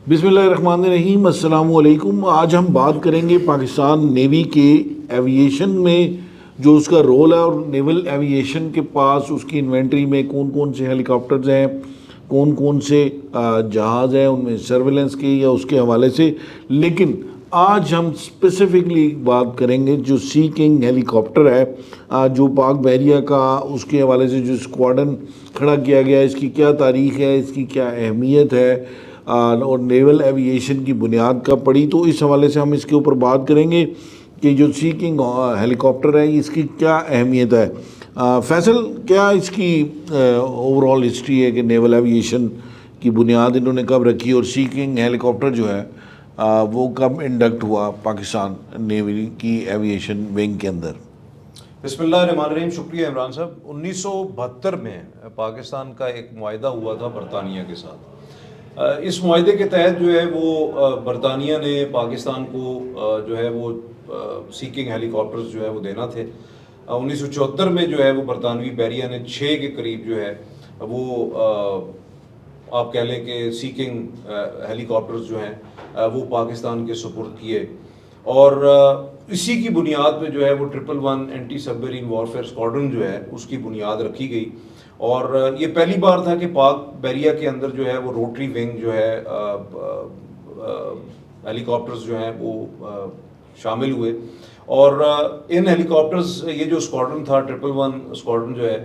بسم اللہ الرحمن الرحیم، السلام علیکم۔ آج ہم بات کریں گے پاکستان نیوی کے ایویشن میں جو اس کا رول ہے، اور نیول ایویشن کے پاس اس کی انوینٹری میں کون کون سے ہیلی کاپٹرز ہیں، کون کون سے جہاز ہیں، ان میں سرویلنس کی یا اس کے حوالے سے۔ لیکن آج ہم اسپیسیفکلی بات کریں گے جو سی کنگ ہیلی کاپٹر ہے، جو پاک بحریہ کا اس کے حوالے سے جو اسکواڈن کھڑا کیا گیا ہے، اس کی کیا تاریخ ہے، اس کی کیا اہمیت ہے، اور نیول ایویشن کی بنیاد کب پڑی۔ تو اس حوالے سے ہم اس کے اوپر بات کریں گے کہ جو سی کنگ ہیلی کاپٹر ہے اس کی کیا اہمیت ہے۔ فیصل، کیا اس کی اوور آل ہسٹری ہے کہ نیول ایویشن کی بنیاد انہوں نے کب رکھی، اور سی کنگ ہیلی کاپٹر جو ہے وہ کب انڈکٹ ہوا پاکستان نیوی کی ایویشن ونگ کے اندر؟ بسم اللہ الرحمن الرحیم۔ شکریہ عمران صاحب۔ 1972 میں پاکستان کا ایک معاہدہ ہوا تھا برطانیہ کے ساتھ۔ اس معاہدے کے تحت جو ہے وہ برطانیہ نے پاکستان کو جو ہے وہ سی کنگ ہیلی کاپٹرز جو ہے وہ دینا تھے۔ 1974 میں جو ہے وہ برطانوی بحریہ نے 6 کے قریب جو ہے وہ آپ کہہ لیں کہ سی کنگ ہیلی کاپٹرز جو ہیں وہ پاکستان کے سپرد کیے، اور اسی کی بنیاد پہ جو ہے وہ 111 اینٹی سب میرین وارفیئر اسکواڈرن جو ہے اس کی بنیاد رکھی گئی۔ اور یہ پہلی بار تھا کہ پاک بحریہ کے اندر جو ہے وہ روٹری ونگ جو ہے ہیلی کاپٹرز جو ہیں وہ شامل ہوئے۔ اور ان ہیلی کاپٹرز، یہ جو اسکواڈرن تھا 111 اسکواڈرن جو ہے،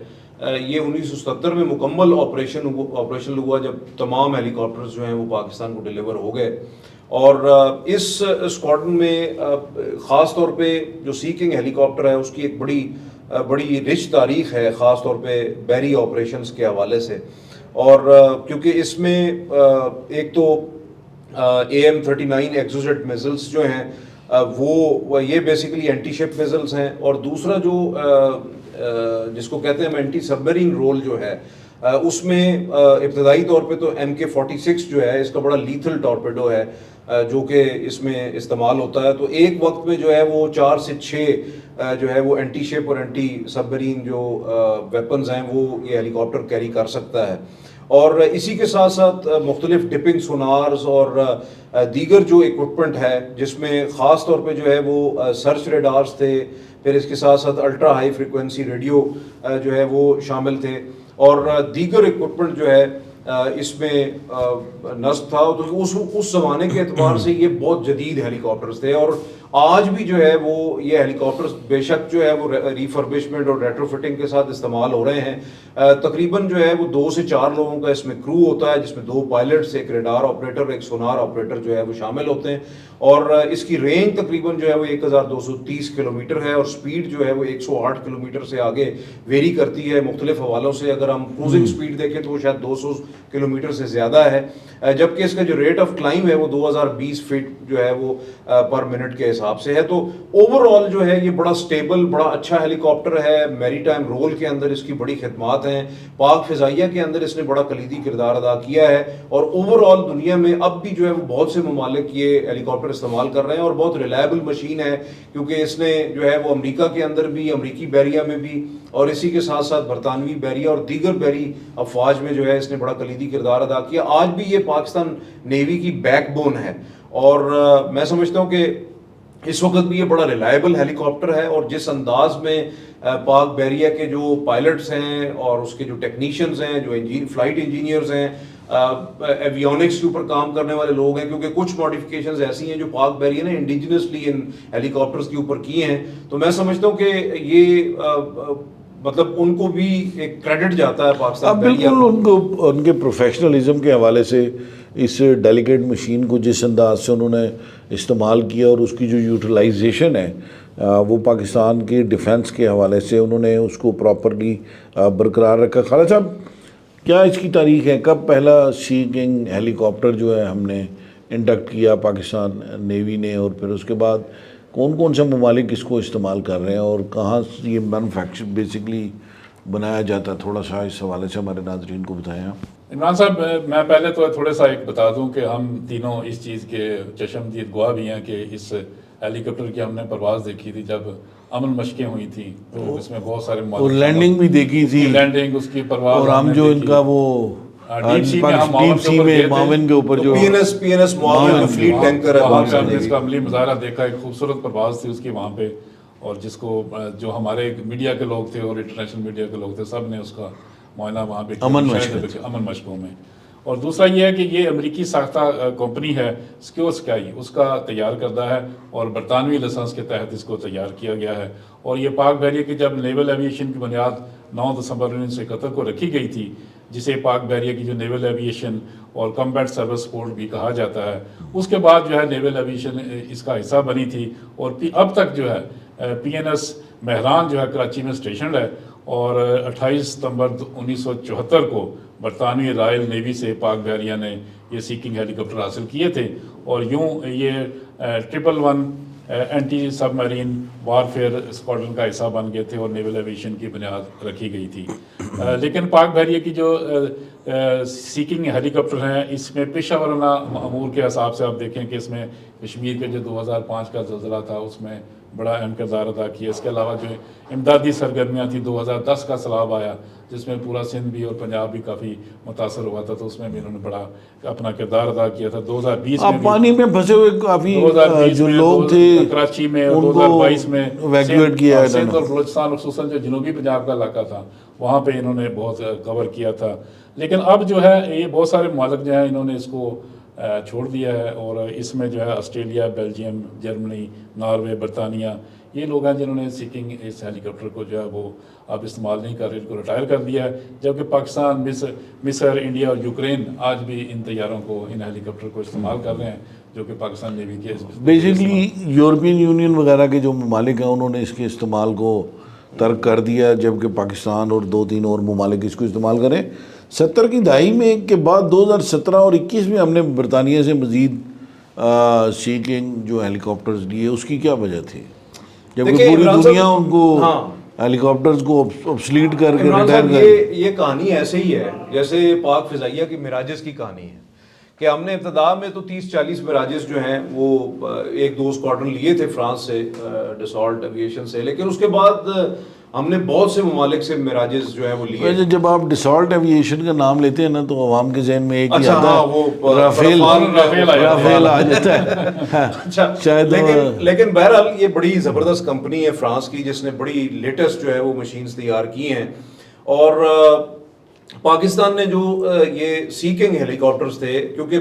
یہ 1977 میں مکمل آپریشن ہوا جب تمام ہیلی کاپٹرز جو ہیں وہ پاکستان کو ڈیلیور ہو گئے۔ اور اس اسکواڈرن میں خاص طور پہ جو سی کنگ ہیلی کاپٹر ہے اس کی ایک بڑی رچ تاریخ ہے، خاص طور پہ بحری آپریشنز کے حوالے سے۔ اور کیونکہ اس میں ایک تو AM-39 ایکزوجیٹ میزلز جو ہیں وہ یہ بیسیکلی اینٹی شپ میزلز ہیں، اور دوسرا جو جس کو کہتے ہیں اینٹی سب میرین رول جو ہے، اس میں ابتدائی طور پہ تو MK-46 جو ہے اس کا بڑا لیتھل ٹارپیڈو ہے جو کہ اس میں استعمال ہوتا ہے۔ تو ایک وقت میں جو ہے وہ 4 سے 6 جو ہے وہ اینٹی شپ اور اینٹی سب میرین جو ویپنز ہیں وہ یہ ہیلی کاپٹر کیری کر سکتا ہے۔ اور اسی کے ساتھ ساتھ مختلف ڈپنگ سونارز اور دیگر جو ایکوپمنٹ ہے، جس میں خاص طور پہ جو ہے وہ سرچ ریڈارز تھے، پھر اس کے ساتھ ساتھ الٹرا ہائی فریکوینسی ریڈیو جو ہے وہ شامل تھے، اور دیگر ایکوپمنٹ جو ہے اس میں نصب تھا۔ تو اس زمانے کے اعتبار سے یہ بہت جدید ہیلی کاپٹرز تھے، اور آج بھی جو ہے وہ یہ ہیلی کاپٹرز بے شک جو ہے وہ ریفربشمنٹ اور ریٹرو فٹنگ کے ساتھ استعمال ہو رہے ہیں۔ تقریباً جو ہے وہ 2 سے 4 لوگوں کا اس میں کرو ہوتا ہے، جس میں 2 پائلٹس، ایک ریڈار آپریٹر، ایک سونار آپریٹر جو ہے وہ شامل ہوتے ہیں۔ اور اس کی رینج تقریباً جو ہے وہ 1230 کلومیٹر ہے، اور سپیڈ جو ہے وہ 108 کلومیٹر سے آگے ویری کرتی ہے مختلف حوالوں سے۔ اگر ہم کروزنگ سپیڈ دیکھیں تو وہ شاید 200 کلومیٹر سے زیادہ ہے، جبکہ اس کا جو ریٹ آف کلائم ہے وہ 2020 فٹ جو ہے وہ پر منٹ کے حساب سے ہے۔ تو اوور آل جو ہے یہ بڑا سٹیبل، بڑا اچھا ہیلی کاپٹر ہے۔ میری ٹائم رول کے اندر اس کی بڑی خدمات ہیں، پاک فضائیہ کے اندر اس نے بڑا کلیدی کردار ادا کیا ہے، اور اوور آل دنیا میں اب بھی جو ہے وہ بہت سے ممالک یہ ہیلی کاپٹر استعمال کر رہے ہیں، اور بہت ریلائبل مشین ہے، کیونکہ اس نے جو ہے وہ امریکہ کے اندر بھی، امریکی بحریہ میں بھی، اور اسی کے ساتھ ساتھ برطانوی بحریہ اور دیگر بحری افواج میں جو ہے اس نے بڑا کلیدی کردار ادا کیا۔ آج بھی یہ پاکستان نیوی کی بیک بون ہے، اور میں سمجھتا ہوں کہ اس وقت بھی یہ بڑا ریلائبل ہیلی کاپٹر ہے۔ اور جس انداز میں پاک بحریہ کے جو پائلٹس ہیں اور اس کے جو ٹیکنیشینز ہیں، جو فلائٹ انجینئرز ہیں، ایویونکس کے اوپر کام کرنے والے لوگ ہیں، کیونکہ کچھ ماڈیفکیشنز ایسی ہیں جو پاک بحریہ نے انڈیجنسلی ان ہیلی کاپٹرز کے اوپر کیے ہیں، تو میں سمجھتا ہوں کہ یہ مطلب ان کو بھی ایک کریڈٹ جاتا ہے پاکستان بحریہ کو۔ بالکل، ان کے پروفیشنلزم کے حوالے سے اس ڈیلیکیٹ مشین کو جس انداز سے انہوں نے استعمال کیا، اور اس کی جو یوٹیلائزیشن ہے وہ پاکستان کی ڈیفنس کے حوالے سے انہوں نے اس کو پراپرلی برقرار رکھا۔ خالد صاحب، کیا اس کی تاریخ ہے، کب پہلا سی کنگ ہیلی کاپٹر جو ہے ہم نے انڈکٹ کیا پاکستان نیوی نے، اور پھر اس کے بعد کون کون سے ممالک اس کو استعمال کر رہے ہیں، اور کہاں سے یہ مینوفیکچر بیسکلی بنایا جاتا ہے؟ تھوڑا سا اس حوالے سے ہمارے ناظرین کو بتائیں آپ۔ عمران صاحب، میں پہلے تو تھوڑا سا ایک بتا دوں کہ ہم تینوں اس چیز کے چشمدید گواہ بھی ہیں کہ اس ہیلی کاپٹر کی ہم نے پرواز دیکھی تھی جب عمل مشقیں ہوئی تھیں، تو اس میں بہت سارے اور لینڈنگ بھی دیکھی تھی، لینڈنگ، اس کی پرواز، اور ہم جو ان کا وہ ڈیپ سی میں ہم ڈیپ سی میں معاون کے اوپر جو پی این ایس معاون فلیٹ ٹینکر ہے وہاں پہ ہم نے اس کا عملی مظاہرہ دیکھا. ایک خوبصورت پرواز تھی اس کی وہاں پہ, اور جس کو جو ہمارے میڈیا کے لوگ تھے اور انٹرنیشنل میڈیا کے لوگ تھے, سب نے اس کا معائنہ وہاں پہ امن مشقوں میں. اور دوسرا یہ ہے کہ یہ امریکی ساختہ کمپنی ہے سکیور اسکائی, اس کا تیار کردہ ہے اور برطانوی لائسنس کے تحت اس کو تیار کیا گیا ہے. اور یہ پاک بحریہ کی جب نیول ایویشن کی بنیاد 9 دسمبر 1971 کو رکھی گئی تھی, جسے پاک بحریہ کی جو نیول ایویشن اور کمبیٹ سروس سپورٹ بھی کہا جاتا ہے, اس کے بعد جو ہے نیول ایویشن اس کا حصہ بنی تھی. اور اب تک جو ہے پی این ایس مہران جو ہے کراچی میں اسٹیشنڈ ہے, اور 28 ستمبر 1974 کو برطانوی رائل نیوی سے پاک بحریہ نے یہ سیکنگ ہیلی کاپٹر حاصل کیے تھے. اور یوں یہ 111 اینٹی سب میرین وارفیئر اسکواڈرن کا حصہ بن گئے تھے اور نیول ایویشن کی بنیاد رکھی گئی تھی. لیکن پاک بحریہ کی جو سیکنگ ہیلی کاپٹر ہیں, اس میں پیشہ ورانہ امور کے حساب سے آپ دیکھیں کہ اس میں کشمیر کے جو 2005 کا زلزلہ تھا اس میں بڑا اہم کردار ادا کیا. اس کے علاوہ جو امدادی سرگرمیاں تھیں, 2010 کا سیلاب آیا جس میں پورا سندھ بھی اور پنجاب بھی کافی متاثر ہوا تھا, تو اس میں بھی انہوں نے بڑا اپنا کردار ادا کیا تھا. 2020 میں پانی میں پھنسے ہوئے کافی جو لوگ تھے کراچی میں, اور 2022 میں ایویکویٹ کیا ہے, سندھ اور بلوچستان خصوصاً جو جنوبی پنجاب کا علاقہ تھا وہاں پہ انہوں نے بہت کور کیا تھا. لیکن اب جو ہے یہ بہت سارے ممالک جو ہیں انہوں نے اس کو چھوڑ دیا ہے, اور اس میں جو ہے آسٹریلیا, بیلجیم, جرمنی, ناروے, برطانیہ, یہ لوگ ہیں جنہوں نے سیکنگ اس ہیلی کاپٹر کو جو ہے وہ اب استعمال نہیں کر رہے, ان کو ریٹائر کر دیا ہے. جبکہ پاکستان, مصر, انڈیا اور یوکرین آج بھی ان طیاروں کو, ان ہیلی کاپٹر کو استعمال کر رہے ہیں, جو کہ پاکستان نیوی کے بیسیکلی یورپین یونین وغیرہ کے جو ممالک ہیں انہوں نے اس کے استعمال کو ترک کر دیا, جبکہ پاکستان اور 2-3 اور ممالک اس کو استعمال کریں. 70 کی دہائی میں کے بعد 2017 اور 21 میں ہم نے برطانیہ سے مزید سیکنگ جو ہیلی کاپٹرز لیے, اس کی کیا وجہ تھی جبکہ پوری دنیا ان کو ہیلی کاپٹرز کو obsolete کر کے ریٹائر کر. یہ کہانی ایسے ہی ہے جیسے پاک فضائیہ کی میراجز کی کہانی ہے, کہ ہم نے ابتدا میں تو 30-40 میراجز جو ہیں وہ 1-2 اسکواڈرن لیے تھے فرانس سے, ڈسالٹ ایویشن سے, لیکن اس کے بعد ہم نے بہت سے ممالک سے میراجز جو ہیں وہ لیے. جب آپ ڈسالٹ ایویشن کا نام لیتے ہیں نا تو عوام کے ذہن میں ایک ہی آتا ہے رافیل آ جاتا ہے شاید. لیکن بہرحال یہ بڑی زبردست کمپنی ہے فرانس کی, جس نے بڑی لیٹسٹ جو ہے وہ مشینز تیار کی ہیں. اور پاکستان نے جو یہ سیکنگ ہیلی کاپٹرز تھے, کیونکہ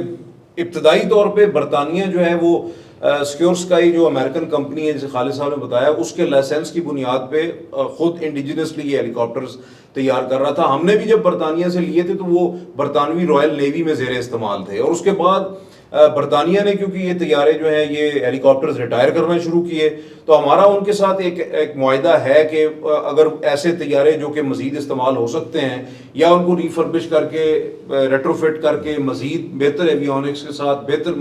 ابتدائی طور پہ برطانیہ جو ہے وہ سکیور اسکائی جو امریکن کمپنی ہے, جسے خالد صاحب نے بتایا, اس کے لائسنس کی بنیاد پہ خود انڈیجنسلی یہ ہیلی کاپٹرز تیار کر رہا تھا. ہم نے بھی جب برطانیہ سے لیے تھے تو وہ برطانوی رائل نیوی میں زیر استعمال تھے, اور اس کے بعد برطانیہ نے کیونکہ یہ طیارے جو ہیں یہ ہیلی کاپٹرز ریٹائر کرنا شروع کیے, تو ہمارا ان کے ساتھ ایک معاہدہ ہے کہ اگر ایسے طیارے جو کہ مزید استعمال ہو سکتے ہیں, یا ان کو ریفربش کر کے ریٹروفٹ کر کے مزید بہتر ایویونکس کے ساتھ, بہتر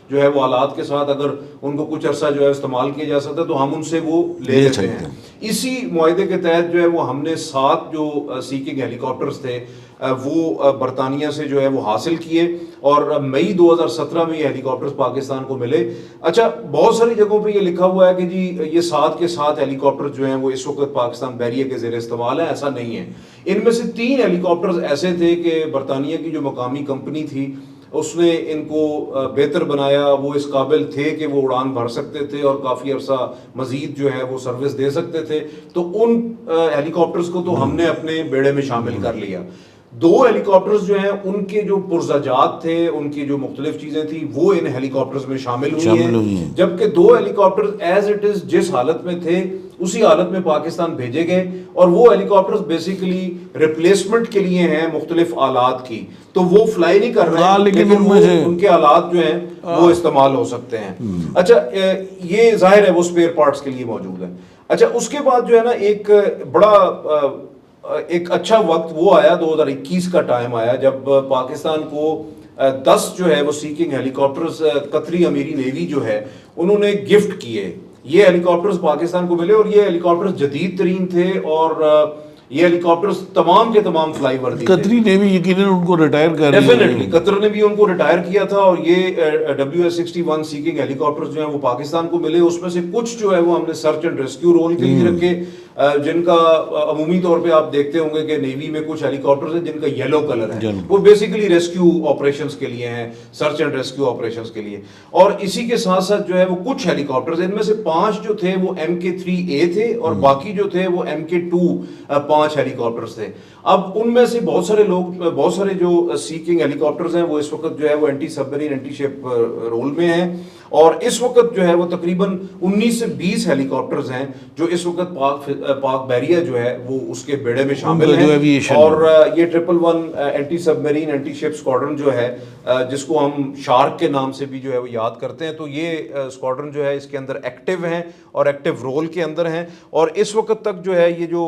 جو ہے وہ آلات کے ساتھ اگر ان کو کچھ عرصہ جو ہے استعمال کیا جا سکتا ہے, تو ہم ان سے وہ لے لیتے ہیں. اسی معاہدے کے تحت جو ہے وہ ہم نے 7 جو سیکنگ ہیلی کاپٹرز تھے وہ برطانیہ سے جو ہے وہ حاصل کیے, اور مئی 2017 میں یہ ہیلی کاپٹرز پاکستان کو ملے. اچھا, بہت ساری جگہوں پہ یہ لکھا ہوا ہے کہ جی یہ 7 کے 7 ہیلی کاپٹر جو ہیں وہ اس وقت پاکستان بحریہ کے زیر استعمال ہیں. ایسا نہیں ہے. ان میں سے 3 ہیلی کاپٹرز ایسے تھے کہ برطانیہ کی جو مقامی کمپنی تھی اس نے ان کو بہتر بنایا, وہ اس قابل تھے کہ وہ اڑان بھر سکتے تھے اور کافی عرصہ مزید جو ہے وہ سروس دے سکتے تھے, تو ان ہیلی کاپٹرز کو تو ہم نے اپنے بیڑے میں شامل کر لیا. 2 ہیلی کاپٹرز جو ہیں ان کے جو پرزاجات تھے, ان کی جو مختلف چیزیں تھیں, وہ ان ہیلی کاپٹرز میں شامل ہوئی ہیں, جبکہ 2 ہیلی کاپٹرز ایز اٹ از جس حالت میں تھے اسی حالت میں پاکستان بھیجے گئے, اور وہ ہیلی کاپٹرز بیسیکلی ریپلیسمنٹ کے لیے ہیں مختلف آلات کی, تو وہ فلائی نہیں کر رہے ہیں لیکن ان کے آلات جو ہیں وہ استعمال ہو سکتے ہیں. اچھا, یہ ظاہر ہے وہ اسپیئر پارٹس کے لیے موجود ہے. اچھا, اس کے بعد جو ہے نا ایک بڑا ایک اچھا وقت وہ آیا, 2021 کا ٹائم آیا, جب پاکستان کو 10 جو ہے وہ سیکنگ ہیلی کاپٹرز قطری امیری نیوی جو ہے انہوں نے گفٹ کیے. یہ ہیلی کاپٹرز پاکستان کو ملے, اور یہ ہیلی کاپٹرز جدید ترین تھے, اور یہ ہیلی کاپٹرز تمام کے تمام فلائی وردی تھے. قطری نیوی یقیناً ان کو ریٹائر کر رہی ہے, ڈیفینیٹلی قطر نے بھی ان کو ریٹائر کیا تھا, اور یہ WS-61 سیکنگ ہیلی کاپٹرز جو ہیں وہ پاکستان کو ملے. اس میں سے کچھ جو ہے وہ ہم نے سرچ اینڈ ریسکیو رول کے لیے رکھے, جن کا عمومی طور پہ آپ دیکھتے ہوں گے کہ نیوی میں کچھ ہیلی کاپٹرز ہیں جن کا یلو کلر ہے, وہ بیسیکلی ریسکیو آپریشنز کے لیے ہیں, سرچ اینڈ ریسکیو آپریشنز کے لیے. اور اسی کے ساتھ ساتھ جو ہے وہ کچھ ہیلی کاپٹرز, ان میں سے 5 جو تھے وہ MK3A تھے اور باقی جو تھے وہ MK2 5 ہیلی کاپٹرز تھے. اب ان میں سے بہت سارے جو سیکنگ ہیلی کاپٹرز ہیں وہ اس وقت جو ہے وہ اینٹی سب میرین اینٹی شپ رول میں ہیں, اور اس وقت جو ہے وہ تقریباً 19 سے 20 ہیلی کاپٹرز ہیں جو اس وقت پاک بحریہ جو ہے وہ اس کے بیڑے میں شامل ہیں. اور یہ 111 اینٹی سب میرین اینٹی شپ اسکواڈرن جو ہے جس کو ہم شارک کے نام سے بھی جو ہے وہ یاد کرتے ہیں, تو یہ اسکواڈرن جو ہے اس کے اندر ایکٹیو ہیں اور ایکٹیو رول کے اندر ہیں. اور اس وقت تک جو ہے یہ جو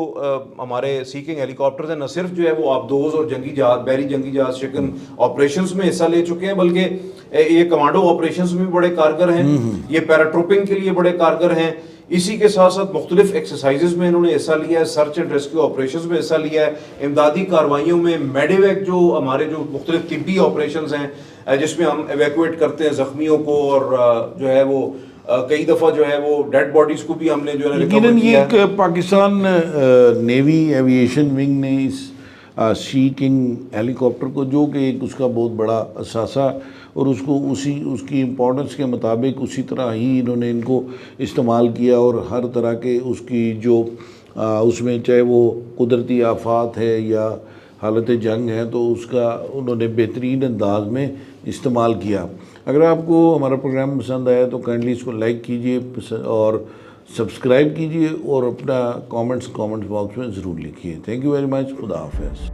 ہمارے سیکنگ ہیلی کاپٹرز ہیں نہ صرف جو ہے وہ آبدوز اور جنگی جہاز, بحری جنگی جہاز شکن آپریشنز میں حصہ لے چکے ہیں, بلکہ یہ کمانڈو آپریشنز میں بھی بڑے کارگر ہیں, یہ پیراٹروپنگ کے لیے بڑے کارگر ہیں. اسی کے ساتھ ساتھ مختلف ایکسرسائزز میں انہوں نے حصہ لیا ہے, سرچ اینڈ ریسکیو آپریشنز میں حصہ لیا ہے, امدادی کارروائیوں میں, میڈیویک جو ہمارے جو مختلف طبی آپریشنز ہیں جس میں ہم ایویکویٹ کرتے ہیں زخمیوں کو, اور جو ہے وہ کئی دفعہ جو ہے وہ ڈیڈ باڈیز کو بھی ہم نے جو ہے لیکن یہ ایک پاکستان نیوی ایویشن ونگ نے اس سی کنگ ہیلی کاپٹر کو, جو کہ ایک اس کا بہت بڑا اثاثہ اور اس کو اس کی امپورٹنس کے مطابق اسی طرح ہی انہوں نے ان کو استعمال کیا, اور ہر طرح کے اس کی جو اس میں چاہے وہ قدرتی آفات ہے یا حالت جنگ ہے تو اس کا انہوں نے بہترین انداز میں استعمال کیا. اگر آپ کو ہمارا پروگرام پسند آیا تو کائنڈلی اس کو لائک کیجئے اور سبسکرائب کیجئے, اور اپنا کامنٹس باکس میں ضرور لکھیے. Thank you very much. خدا حافظ.